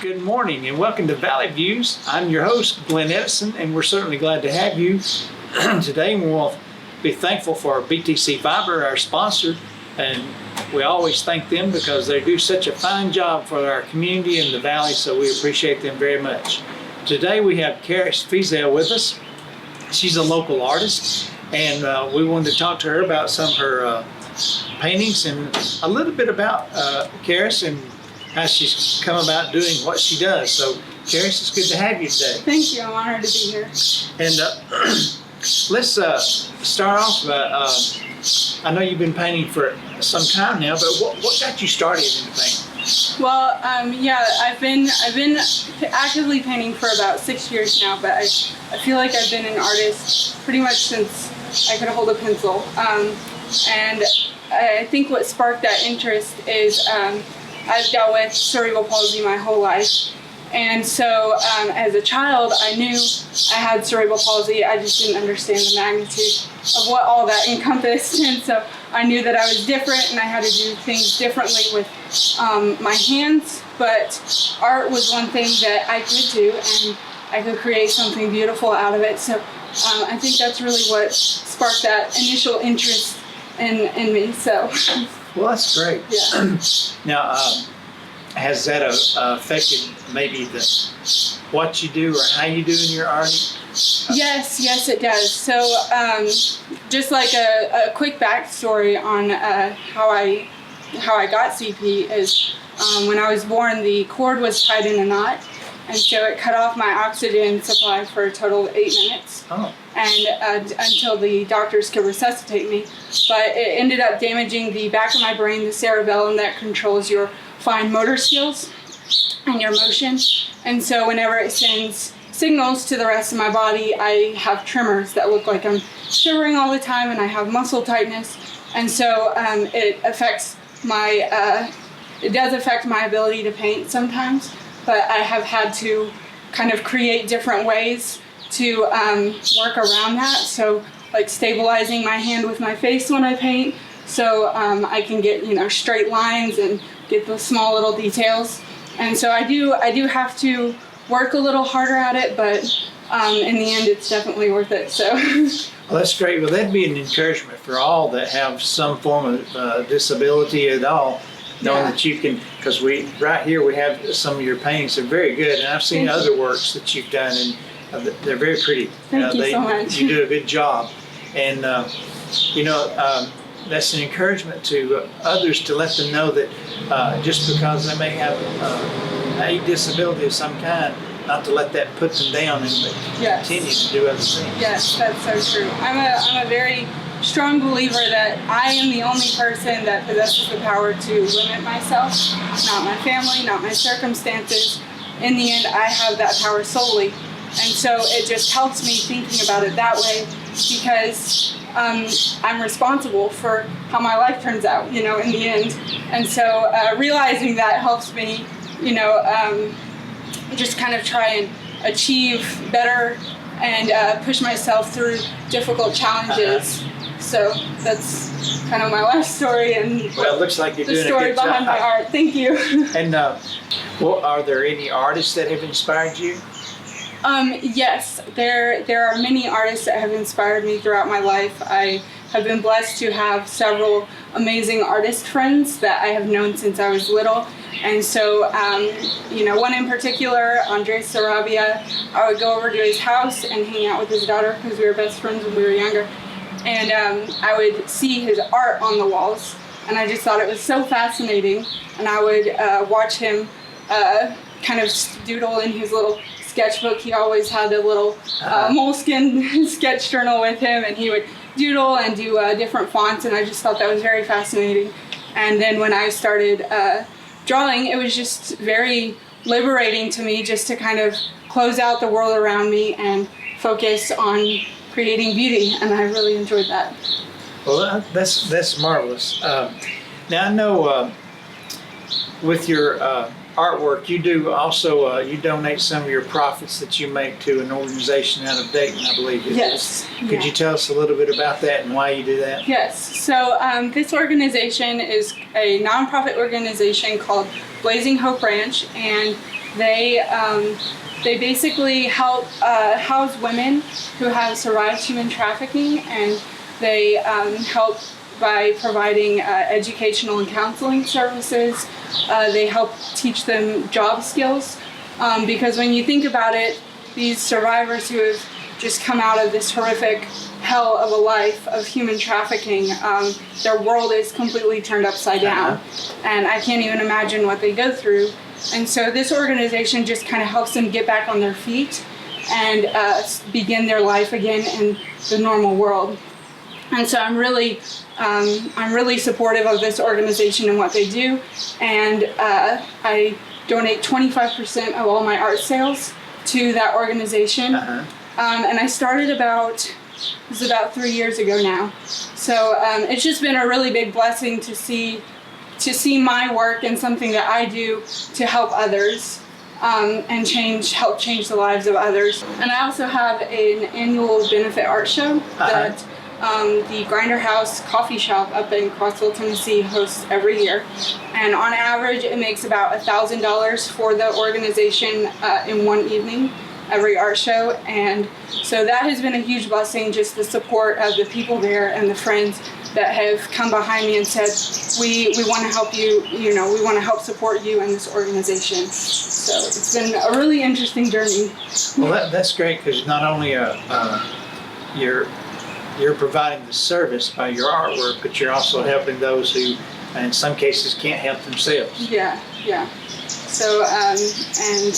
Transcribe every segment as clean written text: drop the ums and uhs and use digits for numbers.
Good morning and welcome to Valley Views. I'm your host, Glenn Eidson, and we're certainly glad to have you. Today we'll be thankful for our BTC Fiber, our sponsor, and we always thank them because they do such a fine job for our community in the Valley, so we appreciate them very much. Today we have Karis Feezell with us. She's a local artist, and we wanted to talk to her about some of her paintings and a little bit about Karis and how she's come about doing what she does. So, Karis, it's good to have you today. Thank you. I'm honored to be here. And let's start off. I know you've been painting for some time now, but what got you started in painting? Well, yeah, I've been actively painting for about 6 years now, but I feel like I've been an artist pretty much since I could hold a pencil. And I think what sparked that interest is I've dealt with cerebral palsy my whole life. And so as a child, I knew I had cerebral palsy. I just didn't understand the magnitude of what all that encompassed. And so I knew that I was different and I had to do things differently with my hands. But art was one thing that I could do, and I could create something beautiful out of it. So I think that's really what sparked that initial interest in me. So. Well, that's great. Yeah. Now, has that affected maybe what you do or how you do in your art? Yes, it does. So, just like a quick backstory on how I got CP is when I was born, the cord was tied in a knot, and so it cut off my oxygen supply for a total of 8 minutes. Oh. And until the doctors could resuscitate me. But it ended up damaging the back of my brain, the cerebellum that controls your fine motor skills and your motion. And so whenever it sends signals to the rest of my body, I have tremors that look like I'm shivering all the time, and I have muscle tightness. And so it does affect my ability to paint sometimes, but I have had to kind of create different ways to work around that. So like stabilizing my hand with my face when I paint, so I can get straight lines and get the small little details. And so I do have to work a little harder at it, but in the end it's definitely worth it. So. Well, that's great. Well, that'd be an encouragement for all that have some form of disability at all, knowing that you can, because right here we have some of your paintings are very good, and I've seen other works that you've done, and they're very pretty. Thank you so much. You do a good job, and that's an encouragement to others to let them know that just because they may have a disability of some kind, not to let that put them down and continue to do other things. Yes, that's so true. I'm a very strong believer that I am the only person that possesses the power to limit myself, not my family, not my circumstances. In the end, I have that power solely. And so it just helps me thinking about it that way, because I'm responsible for how my life turns out, in the end. And so realizing that helps me, just kind of try and achieve better and push myself through difficult challenges. So that's kind of my life story and well, it looks like you're doing the story a good job behind my art. Thank you. And are there any artists that have inspired you? Yes, there are many artists that have inspired me throughout my life. I have been blessed to have several amazing artist friends that I have known since I was little. And so, one in particular, Andres Sarabia, I would go over to his house and hang out with his daughter because we were best friends when we were younger. And I would see his art on the walls, and I just thought it was so fascinating. And I would watch him kind of doodle in his little sketchbook. He always had a little moleskin sketch journal with him, and he would doodle and do different fonts, and I just thought that was very fascinating. And then when I started drawing, it was just very liberating to me just to kind of close out the world around me and focus on creating beauty, and I really enjoyed that. Well, that's marvelous. Now I know with your artwork, you do also you donate some of your profits that you make to an organization out of Dayton, I believe. Yes. Could you tell us a little bit about that and why you do that? Yes. So this organization is a nonprofit organization called Blazing Hope Ranch, and They basically help house women who have survived human trafficking, and they help by providing educational and counseling services. They help teach them job skills, because when you think about it, these survivors who have just come out of this horrific hell of a life of human trafficking, their world is completely turned upside down, and I can't even imagine what they go through. And so this organization just kind of helps them get back on their feet and begin their life again in the normal world. And so I'm really supportive of this organization and what they do, and I donate 25% of all my art sales to that organization. And I started about 3 years ago now. So it's just been a really big blessing to see my work and something that I do to help others, and help change the lives of others. And I also have an annual benefit art show that the Grinder House coffee shop up in Crossville, Tennessee hosts every year. And on average, it makes about $1,000 for the organization in one evening, every art show. And so that has been a huge blessing, just the support of the people there and the friends that have come behind me and said, we want to help you, we want to help support you in this organization. So it's been a really interesting journey. Well, that's great, because not only you're providing the service by your artwork, but you're also helping those who, in some cases, can't help themselves. Yeah. So, and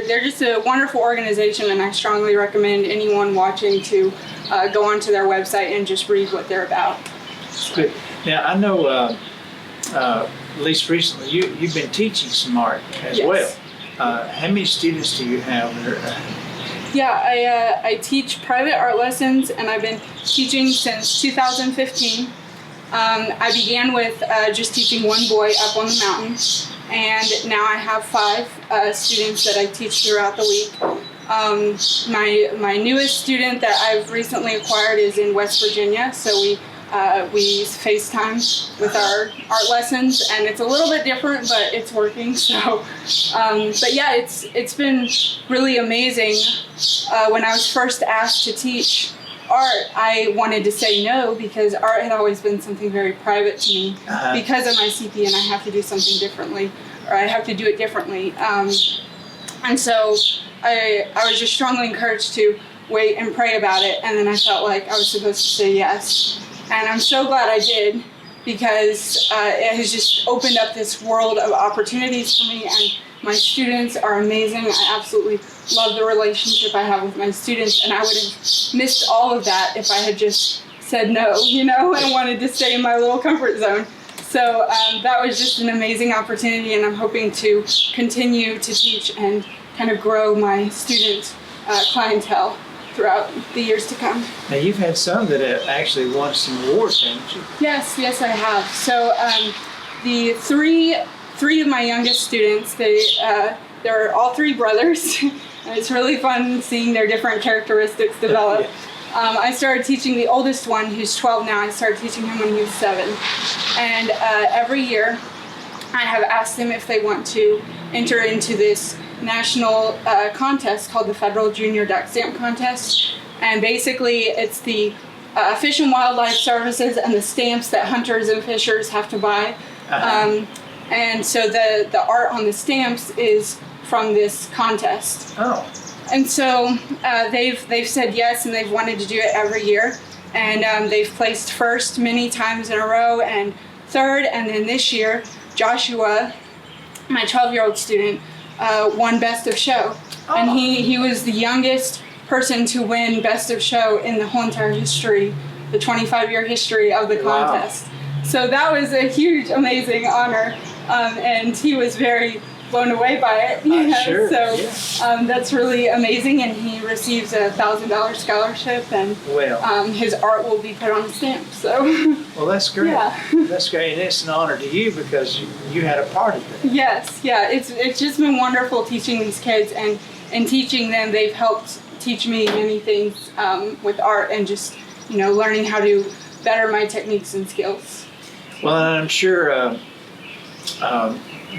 they're just a wonderful organization, and I strongly recommend anyone watching to go onto their website and just read what they're about. Good. Now, I know, at least recently, you've been teaching some art as well. How many students do you have? Yeah, I teach private art lessons, and I've been teaching since 2015. I began with just teaching one boy up on the mountain, and now I have 5 students that I teach throughout the week. My newest student that I've recently acquired is in West Virginia, so we FaceTime with our art lessons, and it's a little bit different, but it's working. So, but yeah, it's been really amazing. When I was first asked to teach art, I wanted to say no, because art had always been something very private to me because of my CP, and I have to do something differently, or I have to do it differently. And so I was just strongly encouraged to wait and pray about it, and then I felt like I was supposed to say yes. And I'm so glad I did, because it has just opened up this world of opportunities for me, and my students are amazing. I absolutely love the relationship I have with my students, and I would have missed all of that if I had just said no, and wanted to stay in my little comfort zone. So that was just an amazing opportunity, and I'm hoping to continue to teach and kind of grow my student clientele throughout the years to come. Now, you've had some that have actually won some awards, haven't you? Yes, I have. So the three of my youngest students, they're all 3 brothers, and it's really fun seeing their different characteristics develop. I started teaching the oldest one, who's 12 now. I started teaching him when he was 7. And every year I have asked them if they want to enter into this national contest called the Federal Junior Duck Stamp Contest. And basically it's the Fish and Wildlife Services and the stamps that hunters and fishers have to buy. And so the art on the stamps is from this contest. Oh. And so they've said yes, and they've wanted to do it every year. And they've placed first many times in a row, and third, and then this year, Joshua, my 12-year-old student, won Best of Show. Oh. And he was the youngest person to win Best of Show in the whole entire history, the 25-year history of the contest. Wow. So that was a huge, amazing honor, and he was very blown away by it. Sure. So yeah. That's really amazing, and he receives a $1,000 scholarship, and his art will be put on a stamp. So. Well, that's great. Yeah. That's great, and it's an honor to you because you had a part of it. Yes, yeah. It's just been wonderful teaching these kids, and teaching them. They've helped teach me many things with art, and just learning how to better my techniques and skills. Well, and I'm sure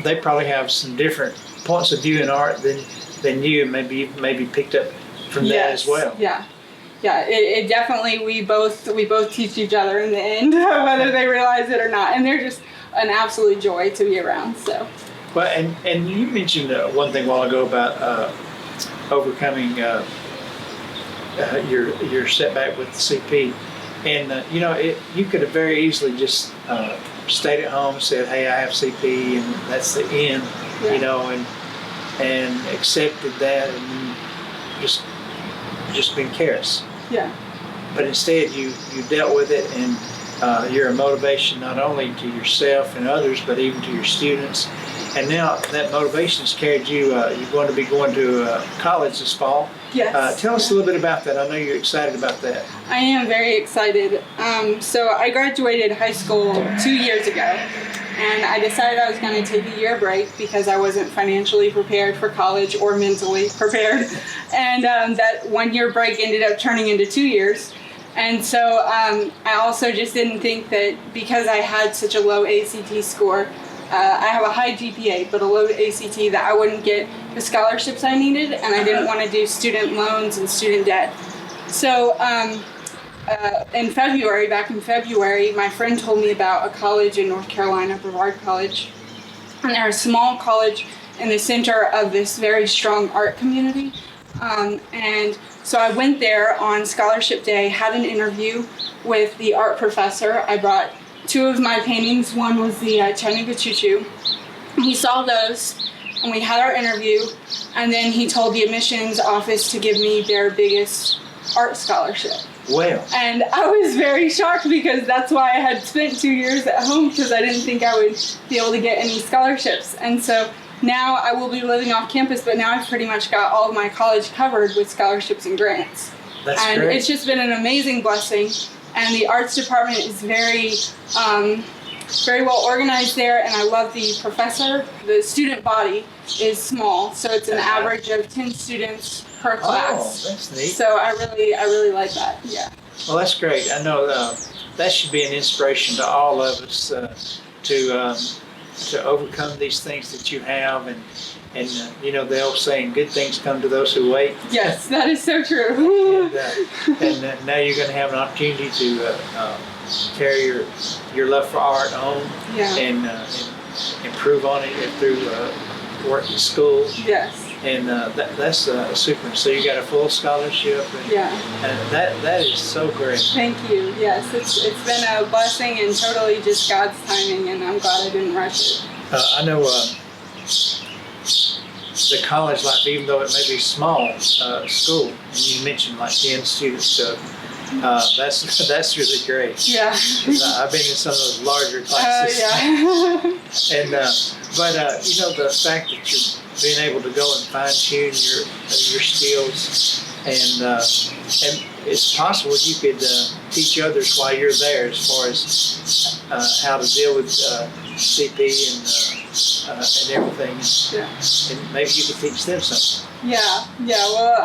they probably have some different points of view in art than you, and maybe picked up from that as well. Yeah. Yeah, it definitely, we both teach each other in the end, whether they realize it or not. And they're just an absolute joy to be around, so. Well, and you mentioned one thing a while ago about overcoming your setback with the CP. And, you could have very easily just stayed at home and said, hey, I have CP, and that's the end, and accepted that and just been Karis. Yeah. But instead, you dealt with it, and you're a motivation not only to yourself and others, but even to your students. And now that motivation has carried you. You're going to be going to college this fall. Yes. Tell us a little bit about that. I know you're excited about that. I am very excited. So I graduated high school 2 years ago, and I decided I was going to take a year break because I wasn't financially prepared for college or mentally prepared. And that 1 year break ended up turning into 2 years. And so I also just didn't think that because I had such a low ACT score, I have a high GPA, but a low ACT, that I wouldn't get the scholarships I needed, and I didn't want to do student loans and student debt. So back in February, my friend told me about a college in North Carolina, Brevard College. And they're a small college in the center of this very strong art community. And so I went there on scholarship day, had an interview with the art professor. I brought 2 of my paintings. One was the Chattanooga Choo Choo. He saw those, and we had our interview, and then he told the admissions office to give me their biggest art scholarship. Well. And I was very shocked because that's why I had spent 2 years at home, because I didn't think I would be able to get any scholarships. And so now I will be living off campus, but now I've pretty much got all of my college covered with scholarships and grants. That's and great. It's just been an amazing blessing. And the arts department is very well organized there, and I love the professor. The student body is small, so it's an average of 10 students per class. Oh, that's neat. So I really like that. Yeah. Well, that's great. I know that should be an inspiration to all of us to overcome these things that you have, and the old saying, good things come to those who wait. Yes, that is so true. and now you're going to have an opportunity to carry your love for art on, and improve on it through work at school. Yes. And that's super. So you got a full scholarship. And that is so great. Thank you. Yes, it's been a blessing and totally just God's timing, and I'm glad I didn't rush it. I know the college life, even though it may be small school, and you mentioned like 10 students, that's really great. Yeah. I've been in some of those larger classes. And but the fact that you're being able to go and fine tune your skills, and it's possible you could teach others while you're there as far as how to deal with CP and everything. And maybe you could teach them something. Yeah. Well,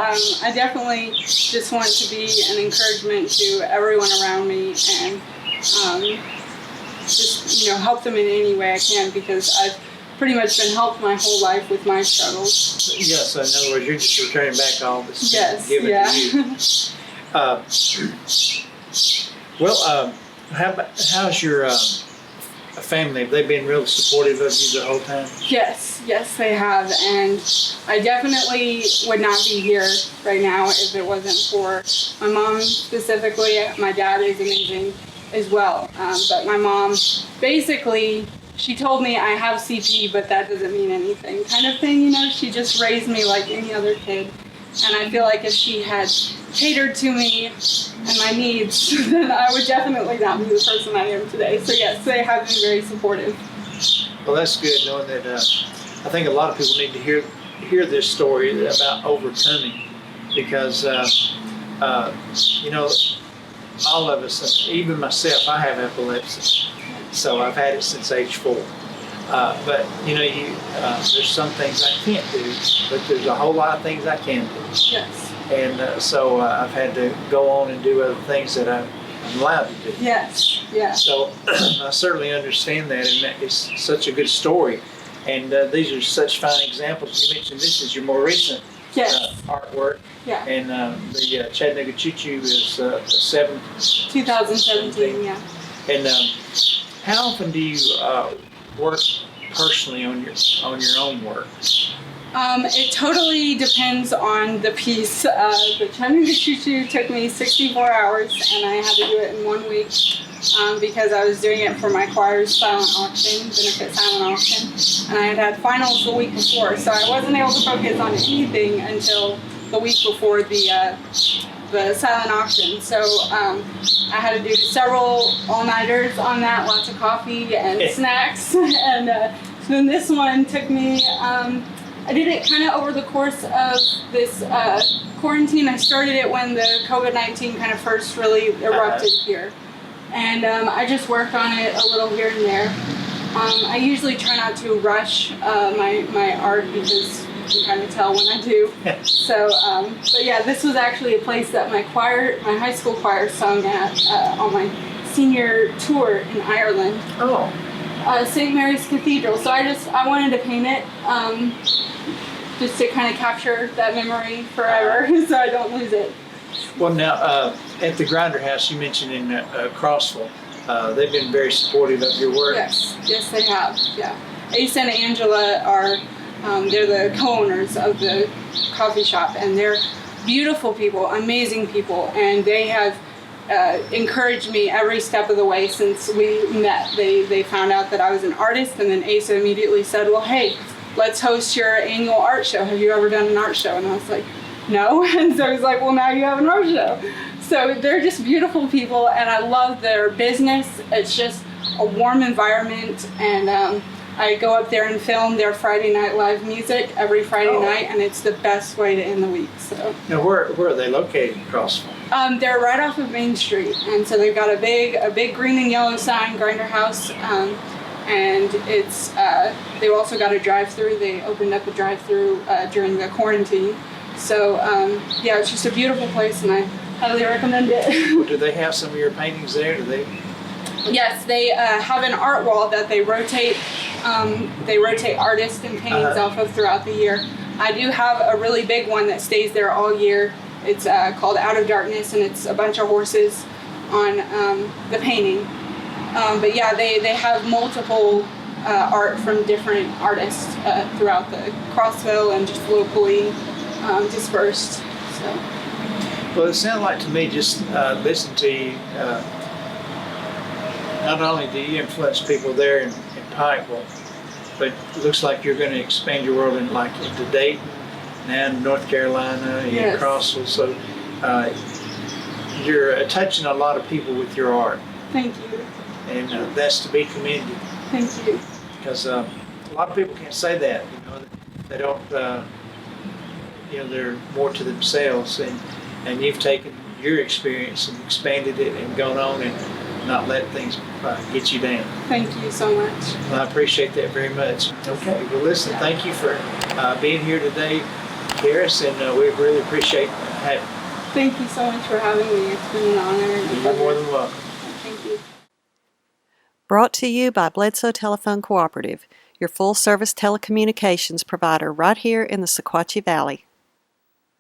I definitely just want to be an encouragement to everyone around me, and just help them in any way I can, because I've pretty much been helped my whole life with my struggles. Yes, so in other words, you're just returning back all this given to you. How's your family? Have they been really supportive of you the whole time? Yes, they have, and I definitely would not be here right now if it wasn't for my mom specifically. My dad is amazing as well, but my mom basically, she told me I have CP, but that doesn't mean anything kind of thing, She just raised me like any other kid. And I feel like if she had catered to me and my needs, then I would definitely not be the person I am today. So yes, they have been very supportive. Well, that's good, knowing that I think a lot of people need to hear this story about overcoming, because all of us, even myself, I have epilepsy. So I've had it since age 4. But there's some things I can't do, but there's a whole lot of things I can do. Yes. And so I've had to go on and do other things that I'm allowed to do. Yes. Yeah. So I certainly understand that, and that is such a good story. And these are such fine examples. You mentioned this is your more recent Yes. artwork. Yeah. And the Chattanooga Choo Choo is 2017. Yeah. And how often do you work personally on your own work? It totally depends on the piece. The Chattanooga Choo Choo took me 64 hours, and I had to do it in 1 week because I was doing it for my choir's silent auction, benefit silent auction, and I had finals the week before, so I wasn't able to focus on anything until the week before the silent auction. So I had to do several all-nighters on that, lots of coffee and snacks, and then this one took me. I did it kind of over the course of this quarantine. I started it when the COVID-19 kind of first really erupted here. And I just worked on it a little here and there. I usually try not to rush my art because you can kind of tell when I do. So, but yeah, this was actually a place that my high school choir sung at on my senior tour in Ireland. Oh. St. Mary's Cathedral. So I wanted to paint it just to kind of capture that memory forever so I don't lose it. Well, now at the Grinder House, you mentioned in Crossville, they've been very supportive of your work. Yes, they have. Yeah, Eidson and Angela are they're the co-owners of the coffee shop, and they're beautiful people, amazing people, and they have encouraged me every step of the way since we met. They found out that I was an artist, and then Asa immediately said, well, hey, let's host your annual art show. Have you ever done an art show? And I was like, no. And so he's like, well, now you have an art show. So they're just beautiful people, and I love their business. It's just a warm environment, and I go up there and film their Friday night live music every Friday night, and it's the best way to end the week. So. Now, where are they located in Crossville? They're right off of Main Street, and so they've got a big green and yellow sign, Grinder House, and it's they've also got a drive-through. They opened up a drive-through during the quarantine, so yeah, it's just a beautiful place, and I highly recommend it. Well, do they have some of your paintings there? Do they? Yes, they have an art wall that they rotate. They rotate artists and paintings off of throughout the year. I do have a really big one that stays there all year. It's called Out of Darkness, and it's a bunch of horses on the painting. But yeah, they have multiple art from different artists throughout the Crossville and just locally dispersed. So. Well, it sounded like to me, just listening to you, not only do you influence people there in Pikeville, but it looks like you're going to expand your world into Dayton, now in North Carolina, and Crossville. So you're touching a lot of people with your art. Thank you. And that's to be commended. Thank you. Because a lot of people can't say that. They don't. They're more to themselves, and you've taken your experience and expanded it and gone on and not let things get you down. Thank you so much. Well, I appreciate that very much. Okay, well listen, thank you for being here today, Karis, and we really appreciate having you. Thank you so much for having me. It's been an honor. You're more than welcome. Thank you. Brought to you by Bledsoe Telephone Cooperative, your full-service telecommunications provider right here in the Sequatchie Valley.